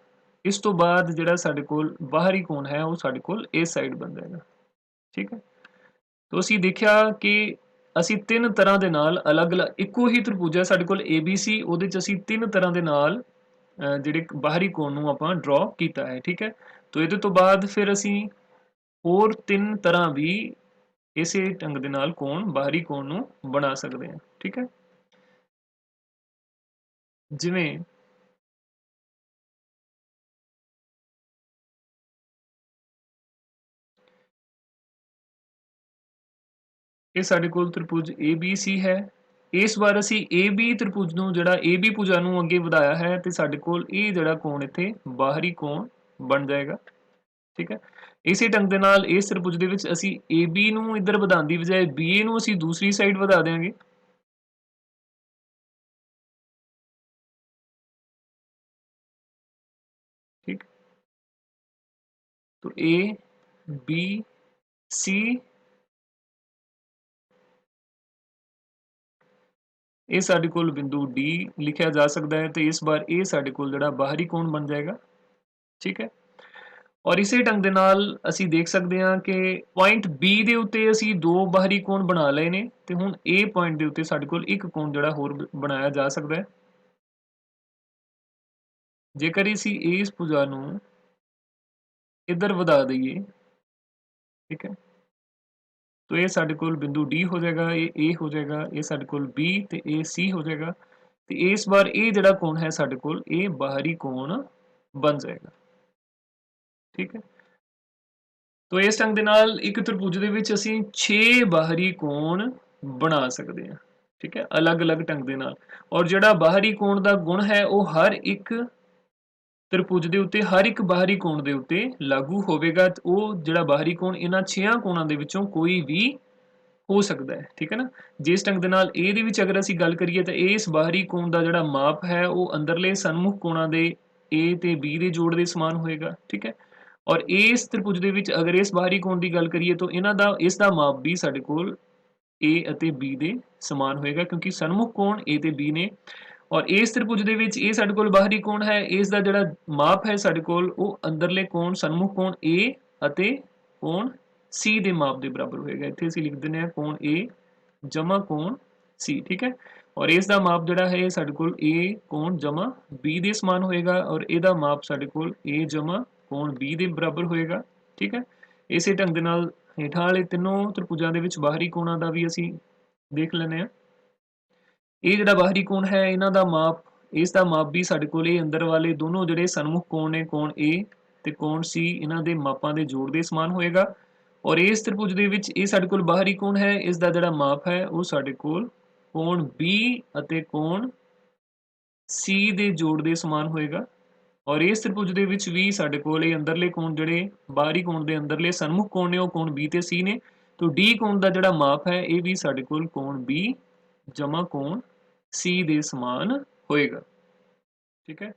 ਇਸ ਤੋਂ ਬਾਅਦ ਜਿਹੜਾ ਸਾਡੇ ਕੋਲ ਬਾਹਰੀ ਕੋਣ ਹੈ ਉਹ ਸਾਡੇ ਕੋਲ ਇਸ ਸਾਈਡ ਬਣ ਜਾਏਗਾ। ਠੀਕ ਹੈ। ਤੋ ਅਸੀਂ ਦੇਖਿਆ ਕਿ ਅਸੀਂ ਤਿੰਨ ਤਰ੍ਹਾਂ ਦੇ ਨਾਲ ਅਲੱਗ-ਅਲੱਗ ਇੱਕੋ ਹੀ ਤ੍ਰਿਭੁਜ ਹੈ ਸਾਡੇ ਕੋਲ ABC, ਉਹਦੇ 'ਚ ਅਸੀਂ ਤਿੰਨ ਤਰ੍ਹਾਂ ਦੇ ਨਾਲ ਜਿਹੜੇ ਬਾਹਰੀ ਕੋਣ ਨੂੰ ਆਪਾਂ ਡਰਾ ਕੀਤਾ ਹੈ। ਠੀਕ ਹੈ। ਤੋ ਇਹਦੇ ਤੋਂ ਬਾਅਦ ਫਿਰ ਅਸੀਂ ਹੋਰ ਤਿੰਨ ਤਰ੍ਹਾਂ ਵੀ ਇਸੇ ਢੰਗ ਦੇ ਨਾਲ ਕੋਣ ਬਾਹਰੀ ਕੋਣ ਨੂੰ ਬਣਾ ਸਕਦੇ ਹਾਂ। ਠੀਕ ਹੈ। ਜਿਵੇਂ ਇਹ ਸਾਡੇ ਕੋਲ ਤ੍ਰਿਭੁਜ ABC ਹੈ। ਇਸ ਵਾਰ ਅਸੀਂ AB ਤ੍ਰਿਭੁਜ ਨੂੰ ਜਿਹੜਾ AB ਭੁਜਾ ਨੂੰ ਅੱਗੇ ਵਧਾਇਆ ਹੈ ਤੇ ਸਾਡੇ ਕੋਲ ਇਹ ਜਿਹੜਾ ਕੋਣ ਇੱਥੇ ਬਾਹਰੀ ਕੋਣ ਬਣ ਜਾਏਗਾ। ਠੀਕ ਹੈ। ਇਸੇ ਢੰਗ ਦੇ ਨਾਲ ਇਸ ਤ੍ਰਿਭੁਜ ਦੇ ਵਿੱਚ ਅਸੀਂ AB ਨੂੰ ਇੱਧਰ ਵਧਾਉਣ ਦੀ ਬਜਾਏ BA ਨੂੰ ਅਸੀਂ ਦੂਸਰੀ ਸਾਈਡ ਵਧਾ ਦੇਵਾਂਗੇ। ਠੀਕ। तो ए बी सी ਇਹ ਸਾਡੇ ਕੋਲ ਬਿੰਦੂ D ਲਿਖਿਆ ਜਾ ਸਕਦਾ ਹੈ ਤੇ ਇਸ ਵਾਰ ਇਹ ਸਾਡੇ ਕੋਲ ਜਿਹੜਾ ਬਾਹਰੀ ਕੋਣ ਬਣ ਜਾਏਗਾ। ਠੀਕ ਹੈ, ਔਰ ਇਸੇ ਢੰਗ ਦੇ ਨਾਲ ਅਸੀਂ ਦੇਖ ਸਕਦੇ ਹਾਂ ਕਿ ਪੁਆਇੰਟ B ਦੇ ਉੱਤੇ ਅਸੀਂ ਦੋ ਬਾਹਰੀ ਕੋਣ ਬਣਾ ਲਏ ਨੇ ਤੇ ਹੁਣ A ਪੁਆਇੰਟ ਦੇ ਉੱਤੇ ਸਾਡੇ ਕੋਲ ਇੱਕ ਕੋਣ ਜਿਹੜਾ ਹੋਰ ਬਣਾਇਆ ਜਾ ਸਕਦਾ ਹੈ। ਜੇਕਰ ਅਸੀਂ ਇਸ ਭੁਜਾ ਨੂੰ ਇੱਧਰ ਵਧਾ ਦਈਏ, ਠੀਕ ਹੈ, तो ये साडे कोल बिंदु D हो जाएगा, ये A हो जाएगा, ये साडे कोल B ते ये C हो जाएगा। तो इस बार ये जड़ा कोण है साडे कोल ये बाहरी कोण बन जाएगा। ठीक है, तो इस ढंग दे नाल एक त्रिभुज दे विच असीं 6 बाहरी कोण बना सकते हैं। ठीक है, अलग अलग ढंग दे नाल, और जड़ा बाहरी कोण दा गुण है वो हर एक त्रिभुज ਦੇ ਉੱਤੇ ਹਰ ਇੱਕ ਬਾਹਰੀ ਕੋਣ ਦੇ ਉੱਤੇ ਲਾਗੂ ਹੋਵੇਗਾ। ਉਹ ਜਿਹੜਾ ਬਾਹਰੀ ਕੋਣ ਇਹਨਾਂ 6 ਕੋਣਾਂ ਦੇ ਵਿੱਚੋਂ ਕੋਈ ਵੀ ਹੋ ਸਕਦਾ ਹੈ। ਠੀਕ ਹੈ ਨਾ, ਜਿਸ ਢੰਗ ਦੇ ਨਾਲ A ਦੇ ਵਿੱਚ ਅਗਰ ਅਸੀਂ ਗੱਲ ਕਰੀਏ ਤਾਂ ਇਸ ਬਾਹਰੀ ਕੋਣ ਦਾ ਜਿਹੜਾ ਮਾਪ ਹੈ ਉਹ ਅੰਦਰਲੇ ਸਨਮੁਖ ਕੋਣਾਂ ਦੇ A ਤੇ B ਦੇ ਜੋੜ ਦੇ ਸਮਾਨ ਹੋਏਗਾ। ਠੀਕ ਹੈ, ਔਰ ਇਸ त्रिभुज ਦੇ ਵਿੱਚ ਅਗਰ ਇਸ ਬਾਹਰੀ ਕੋਣ ਦੀ ਗੱਲ ਕਰੀਏ ਤਾਂ ਇਹਨਾਂ ਦਾ ਇਸ ਦਾ ਮਾਪ ਵੀ ਸਾਡੇ ਕੋਲ A ਅਤੇ B ਦੇ ਸਮਾਨ ਹੋਏਗਾ, ਕਿਉਂਕਿ ਸਨਮੁਖ ਕੋਣ A ਤੇ B ਨੇ। और इस त्रिभुज ਦੇ ਵਿੱਚ ਇਹ ਸਾਡੇ ਕੋਲ ਬਾਹਰੀ ਕੋਣ ਹੈ, ਇਸ ਦਾ ਜਿਹੜਾ ਮਾਪ ਹੈ ਸਾਡੇ ਕੋਲ ਉਹ ਅੰਦਰਲੇ ਕੋਣ ਸਨਮੁਖ ਕੋਣ A ਅਤੇ ਕੋਣ C ਦੇ ਮਾਪ ਦੇ ਬਰਾਬਰ ਹੋਏਗਾ। ਇੱਥੇ ਅਸੀਂ ਲਿਖ ਦਿੰਦੇ ਹਾਂ ਕੋਣ A ਜਮਾ ਕੋਣ C। ਠੀਕ ਹੈ, ਔਰ ਇਸ ਦਾ ਮਾਪ ਜਿਹੜਾ ਹੈ ਸਾਡੇ ਕੋਲ A ਕੋਣ ਜਮਾ B ਦੇ ਸਮਾਨ ਹੋਏਗਾ, ਔਰ ਇਹਦਾ ਮਾਪ ਸਾਡੇ ਕੋਲ A ਜਮਾ ਕੋਣ B ਦੇ ਬਰਾਬਰ ਹੋਏਗਾ। ਠੀਕ ਹੈ, ਇਸੇ ਢੰਗ ਦੇ ਨਾਲ ਹੇਠਾਂ ਵਾਲੇ ਤਿੰਨੋਂ त्रिभुजां ਦੇ ਵਿੱਚ ਬਾਹਰੀ ਕੋਣਾਂ ਦਾ ਵੀ ਅਸੀਂ ਦੇਖ ਲੈਂਦੇ ਹਾਂ। ਇਹ ਜਿਹੜਾ ਬਾਹਰੀ ਕੋਣ ਹੈ ਇਹਨਾਂ ਦਾ ਮਾਪ, ਇਸ ਦਾ ਮਾਪ ਵੀ ਸਾਡੇ ਕੋਲ ਇਹ ਅੰਦਰ ਵਾਲੇ ਦੋਨੋਂ ਜਿਹੜੇ ਸਨਮੁਖ ਕੋਣ ਨੇ ਕੋਣ A ਤੇ ਕੋਣ C ਇਹਨਾਂ ਦੇ ਮਾਪਾਂ ਦੇ ਜੋੜ ਦੇ ਸਮਾਨ ਹੋਏਗਾ। ਔਰ ਇਸ त्रिभुज ਦੇ ਵਿੱਚ ਇਹ ਸਾਡੇ ਕੋਲ ਬਾਹਰੀ ਕੋਣ ਹੈ, ਇਸ ਦਾ ਜਿਹੜਾ ਮਾਪ ਹੈ ਉਹ ਸਾਡੇ ਕੋਲ ਕੋਣ B ਅਤੇ ਕੋਣ C ਦੇ ਜੋੜ ਦੇ ਸਮਾਨ ਹੋਏਗਾ। ਔਰ ਇਸ त्रिभुज ਦੇ ਵਿੱਚ ਵੀ ਸਾਡੇ ਕੋਲ ਇਹ ਅੰਦਰਲੇ ਕੋਣ ਜਿਹੜੇ ਬਾਹਰੀ ਕੋਣ ਦੇ ਅੰਦਰਲੇ ਸਨਮੁਖ ਕੋਣ ਨੇ ਉਹ ਕੋਣ B ਤੇ C ਨੇ। तो D कोण ਦਾ ਜਿਹੜਾ ਮਾਪ ਹੈ ਇਹ ਵੀ ਸਾਡੇ ਕੋਲ ਕੋਣ B ਜਮਾ ਕੋਣ C ਦੇ ਸਮਾਨ ਹੋਏਗਾ। ਠੀਕ ਹੈ,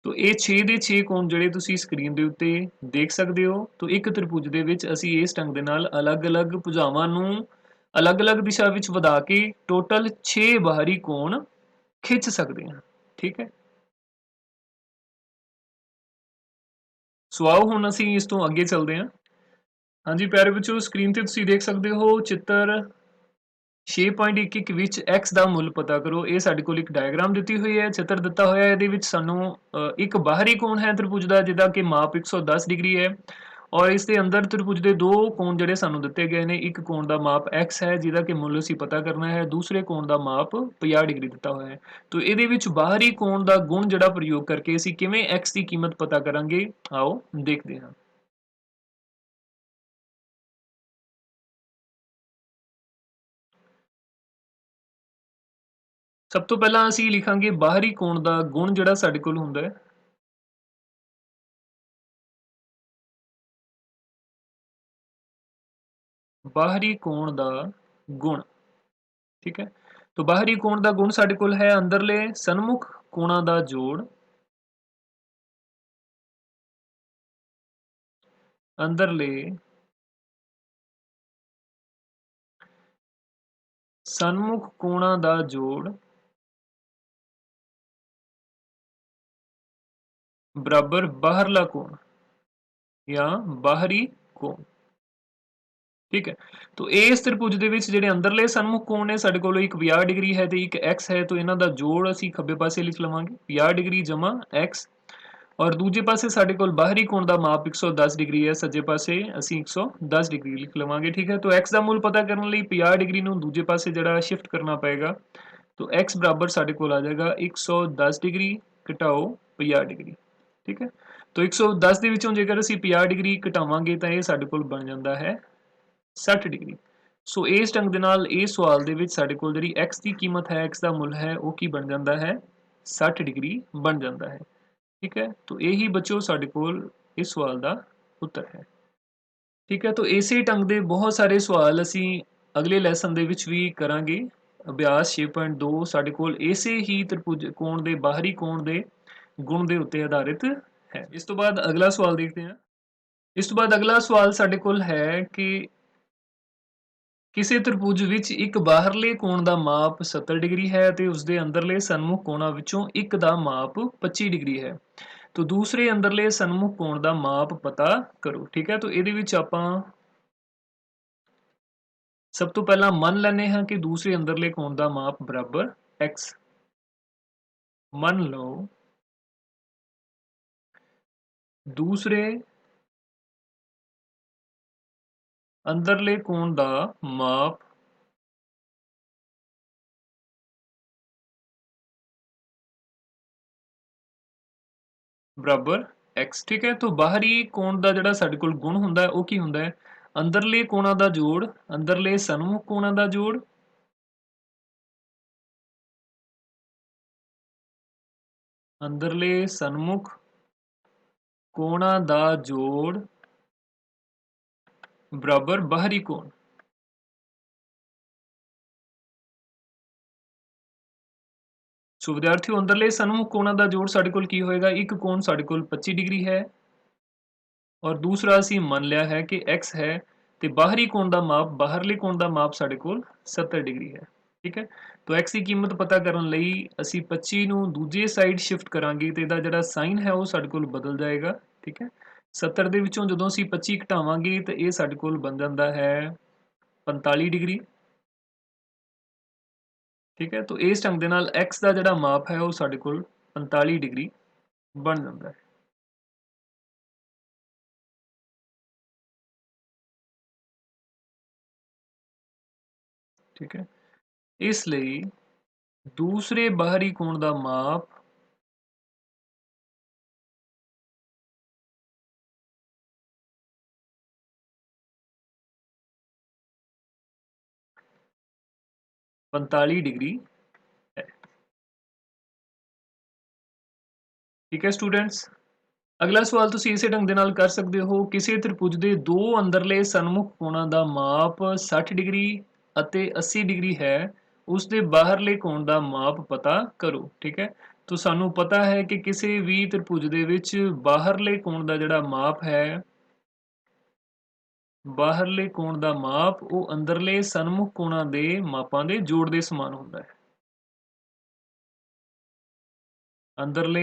तो ਇਹ 6 ਦੇ 6 ਕੋਣ ਜਿਹੜੇ ਤੁਸੀਂ ਸਕਰੀਨ ਦੇ ਉੱਤੇ ਦੇਖ ਸਕਦੇ ਹੋ। तो ਇੱਕ त्रिभुज ਦੇ ਵਿੱਚ ਅਸੀਂ ਇਸ ਢੰਗ ਦੇ ਨਾਲ ਅਲੱਗ-ਅਲੱਗ ਭੁਜਾਵਾਂ ਨੂੰ ਅਲੱਗ-ਅਲੱਗ ਦਿਸ਼ਾ ਵਿੱਚ ਵਧਾ ਕੇ ਟੋਟਲ 6 ਬਾਹਰੀ ਕੋਣ ਖਿੱਚ ਸਕਦੇ ਹਾਂ। ਠੀਕ ਹੈ, ਸੋ ਆਓ ਹੁਣ ਅਸੀਂ ਇਸ ਤੋਂ ਅੱਗੇ ਚੱਲਦੇ ਹਾਂ। ਹਾਂਜੀ ਪਿਆਰੇ ਬੱਚਿਓ, ਸਕਰੀਨ ਤੇ ਤੁਸੀਂ ਦੇਖ ਸਕਦੇ ਹੋ ਚਿੱਤਰ 6.11 ਵਿੱਚ x ਦਾ ਮੁੱਲ ਪਤਾ ਕਰੋ। ਇਹ ਸਾਡੇ ਕੋਲ ਇੱਕ ਡਾਇਗਰਾਮ ਦਿੱਤੀ ਹੋਈ ਹੈ, ਚਿੱਤਰ ਦਿੱਤਾ ਹੋਇਆ ਹੈ। ਇਹਦੇ ਵਿੱਚ ਸਾਨੂੰ ਇੱਕ ਬਾਹਰੀ ਕੋਣ ਹੈ त्रिभुज ਦਾ ਜਿਹਦਾ ਕਿ ਮਾਪ 110 ਡਿਗਰੀ ਹੈ, ਔਰ ਇਸ ਦੇ ਅੰਦਰ त्रिभुज ਦੇ ਦੋ ਕੋਣ ਜਿਹੜੇ ਸਾਨੂੰ ਦਿੱਤੇ ਗਏ ਨੇ। ਇੱਕ ਕੋਣ ਦਾ ਮਾਪ x ਹੈ ਜਿਹਦਾ ਕਿ ਮੁੱਲ ਅਸੀਂ ਪਤਾ ਕਰਨਾ ਹੈ, ਦੂਸਰੇ ਕੋਣ ਦਾ ਮਾਪ 50 ਡਿਗਰੀ ਦਿੱਤਾ ਹੋਇਆ ਹੈ। तो ਇਹਦੇ ਵਿੱਚ ਬਾਹਰੀ ਕੋਣ ਦਾ ਗੁਣ ਜਿਹੜਾ ਪ੍ਰਯੋਗ ਕਰਕੇ ਅਸੀਂ ਕਿਵੇਂ x ਦੀ ਕੀਮਤ ਪਤਾ ਕਰਾਂਗੇ, ਆਓ ਦੇਖਦੇ ਹਾਂ। ਸਭ ਤੋਂ ਪਹਿਲਾਂ ਅਸੀਂ ਲਿਖਾਂਗੇ ਬਾਹਰੀ ਕੋਣ ਦਾ ਗੁਣ ਜਿਹੜਾ ਸਾਡੇ ਕੋਲ ਹੁੰਦਾ ਹੈ। ਬਾਹਰੀ ਕੋਣ ਦਾ ਗੁਣ। ਠੀਕ ਹੈ, तो ਬਾਹਰੀ ਕੋਣ ਦਾ ਗੁਣ ਸਾਡੇ ਕੋਲ ਹੈ ਅੰਦਰਲੇ ਸਨਮੁਖ ਕੋਣਾਂ ਦਾ ਜੋੜ, ਅੰਦਰਲੇ ਸਨਮੁਖ ਕੋਣਾਂ ਦਾ ਜੋੜ बराबर बाहरला कोण या बाहरी कोण। ठीक है, तो इस त्रिभुज ਦੇ ਵਿੱਚ ਜਿਹੜੇ ਅੰਦਰਲੇ ਸਨਮੁਖ ਕੋਣ ਨੇ ਸਾਡੇ ਕੋਲ ਇੱਕ 50 ਡਿਗਰੀ ਹੈ ਤੇ ਇੱਕ x ਹੈ, तो ਇਹਨਾਂ ਦਾ ਜੋੜ ਅਸੀਂ ਖੱਬੇ ਪਾਸੇ ਲਿਖ ਲਵਾਂਗੇ 50 ਡਿਗਰੀ ਜਮਾ x, ਔਰ ਦੂਜੇ ਪਾਸੇ ਸਾਡੇ ਕੋਲ ਬਾਹਰੀ ਕੋਣ ਦਾ ਮਾਪ 110 ਡਿਗਰੀ ਹੈ, ਸੱਜੇ ਪਾਸੇ ਅਸੀਂ 110 ਡਿਗਰੀ ਲਿਖ ਲਵਾਂਗੇ। ਠੀਕ ਹੈ, तो x ਦਾ ਮੁੱਲ ਪਤਾ ਕਰਨ ਲਈ 50 ਡਿਗਰੀ ਨੂੰ ਦੂਜੇ ਪਾਸੇ ਜਿਹੜਾ ਸ਼ਿਫਟ ਕਰਨਾ ਪਏਗਾ, तो x ਬਰਾਬਰ ਸਾਡੇ ਕੋਲ ਆ ਜਾਏਗਾ 110 ਡਿਗਰੀ ਘਟਾਓ 50 ਡਿਗਰੀ। ਠੀਕ ਹੈ, तो 110 ਦੇ ਵਿੱਚੋਂ ਜੇਕਰ ਅਸੀਂ 50 ਡਿਗਰੀ ਘਟਾਵਾਂਗੇ ਤਾਂ ਇਹ ਸਾਡੇ ਕੋਲ ਬਣ ਜਾਂਦਾ ਹੈ 60 ਡਿਗਰੀ। ਸੋ ਇਸ ਢੰਗ ਦੇ ਨਾਲ ਇਹ ਸਵਾਲ ਦੇ ਵਿੱਚ ਸਾਡੇ ਕੋਲ ਜਿਹੜੀ x ਦੀ ਕੀਮਤ ਹੈ, x ਦਾ ਮੁੱਲ ਹੈ, ਉਹ ਕੀ ਬਣ ਜਾਂਦਾ ਹੈ 60 ਡਿਗਰੀ ਬਣ ਜਾਂਦਾ ਹੈ। ਠੀਕ ਹੈ, तो ਇਹੀ ਬੱਚਿਓ ਸਾਡੇ ਕੋਲ ਇਸ ਸਵਾਲ ਦਾ ਉੱਤਰ ਹੈ। ਠੀਕ ਹੈ, तो ਇਸੇ ਢੰਗ ਦੇ ਬਹੁਤ ਸਾਰੇ ਸਵਾਲ ਅਸੀਂ ਅਗਲੇ ਲੈਸਨ ਦੇ ਵਿੱਚ ਵੀ ਕਰਾਂਗੇ। ਅਭਿਆਸ 6.2 ਸਾਡੇ ਕੋਲ ਇਸੇ ਹੀ त्रिभुज ਕੋਣ ਦੇ ਬਾਹਰੀ ਕੋਣ ਦੇ ਗੁਣ ਦੇ ਉੱਤੇ ਆਧਾਰਿਤ ਹੈ। ਇਸ ਤੋਂ ਬਾਅਦ ਅਗਲਾ ਸਵਾਲ ਦੇਖਦੇ ਹਾਂ। इस तो बाद अगला सवाल साडे कोल है कि ਕਿਸੇ त्रिभुज ਵਿੱਚ ਇੱਕ ਬਾਹਰਲੇ ਕੋਣ ਦਾ ਮਾਪ 70 ਡਿਗਰੀ ਹੈ ਤੇ ਉਸ ਦੇ ਅੰਦਰਲੇ ਸਨਮੁਖ ਕੋਣਾਂ ਵਿੱਚੋਂ ਇੱਕ ਦਾ ਮਾਪ 25 ਡਿਗਰੀ ਹੈ। तो दूसरे अंदरले सन्मुख कोण ਦਾ ਮਾਪ ਪਤਾ ਕਰੋ। ठीक है, तो ਇਹਦੇ ਵਿੱਚ ਆਪਾਂ ਸਭ ਤੋਂ ਪਹਿਲਾਂ ਮੰਨ ਲੈਂਦੇ ਹਾਂ ਕਿ ਦੂਸਰੇ ਅੰਦਰਲੇ ਕੋਣ ਦਾ ਮਾਪ ਬਰਾਬਰ x। ਮੰਨ ਲਓ दूसरे अंदरले कोण ਦਾ माप बराबर x। ठीक है, तो बाहरी कोण ਦਾ ਜਿਹੜਾ ਸਾਡੇ ਕੋਲ ਗੁਣ ਹੁੰਦਾ ਹੈ ਉਹ ਕੀ ਹੁੰਦਾ ਹੈ? ਅੰਦਰਲੇ ਕੋਣਾਂ ਦਾ ਜੋੜ, ਅੰਦਰਲੇ ਸਨਮੁਖ ਕੋਣਾਂ ਦਾ ਜੋੜ ਅੰਦਰਲੇ ਸਨਮੁਖ ਕੋਣਾਂ ਦਾ ਜੋੜ बराबर बाहरी कोण। सो विद्यार्थियों अंदरले सन्मुख कोणों का जोड़ साडे कोल की होएगा? एक कोण साडे कोल 25 डिग्री है और दूसरा असी मन लिया है कि x है ते बाहरी कोण का माप, बाहरले कोण का माप साडे कोल 70 डिग्री है। ठीक है, तो x की कीमत पता करने लई असी 25 नूं दूजे साइड शिफ्ट करांगे तो इहदा जिहड़ा साइन है वो साडे कोल बदल जाएगा। ठीक है, 70 दे विचों जदों असी 25 घटावांगे तो ये साडे कोल बन जांदा है 45 डिग्री। ठीक है, तो इस ढंग दे नाल x का जिहड़ा माप है वो साडे कोल 45 डिग्री बन जाता है। ठीक है, इसलिए दूसरे बाहरी कोण का माप पैंताली डिग्री है। ठीक है स्टूडेंट्स, अगला सवाल तुसीं इसे ढंग दे नाल कर सकते हो। किसी त्रिभुज के दो अंदरले सन्मुख कोणां का माप 60 डिग्री अते 80 डिग्री है, उसके बाहरले कोण का माप पता करो। ठीक है, तो सानू पता है कि किसी भी त्रिभुज दे विच बाहरले कोण का जिहड़ा माप है, बाहरले कोण का माप वो अंदरले सन्मुख कोणां दे मापां दे जोड़ दे समान हुंदा है। अंदरले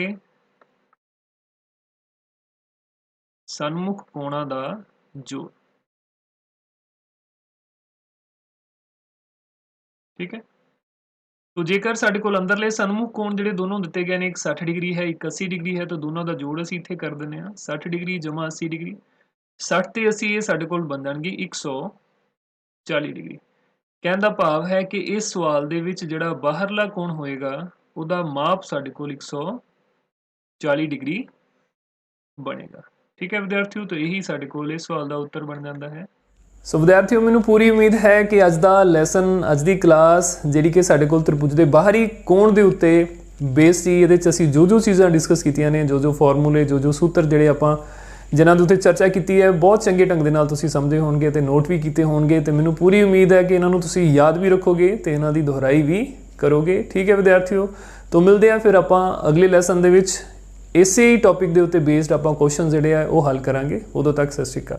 सन्मुख कोणां का जोड़। ठीक है, तो जेकर साडे कोल अंदरले सन्मुख कोण जिहड़े दोनों दिते गए ने, एक 60 डिग्री है एक 80 डिग्री है, तो दोनों का जोड़ असीं इत्थे कर दिंदे हां। 60 डिग्री जमा 80 डिग्री, 60 ते 80 ये साडे कोल बन जाणगे 140 डिग्री। कहण दा भाव है कि इस सवाल दे विच जिहड़ा बाहरला कोण होएगा उहदा माप साडे कोल 140 डिग्री बनेगा। ठीक है विद्यार्थियों, तो यही साडे कोल इस सवाल का उत्तर बन जाता है। सो विद्यार्थियों, मैनूं पूरी उम्मीद है कि अज दा लैसन, अज दी क्लास जिहड़ी कि साडे कोल त्रिभुज दे बाहरी कोण दे उत्ते बेस सी, इहदे च असीं जो चीज़ां डिस्कस कीतियां ने, जो फॉर्मूले, जो सूत्र जिहड़े आपां जिन्हां दे उत्ते चर्चा की है, बहुत चंगे ढंग दे नाल तुसीं समझे होणगे ते नोट भी कीते होणगे, ते मैनूं पूरी उम्मीद है कि इन्हां नूं तुसीं याद भी रखोगे ते इन्हां दी दोहराई भी करोगे। ठीक है विद्यार्थियों, तो मिलते हैं फिर आपां अगले लैसन दे विच इसे ही टॉपिक दे उत्ते बेस्ड आपां क्वेश्चन जिहड़े आ वो हल करांगे। उदों तक सत श्री अकाल।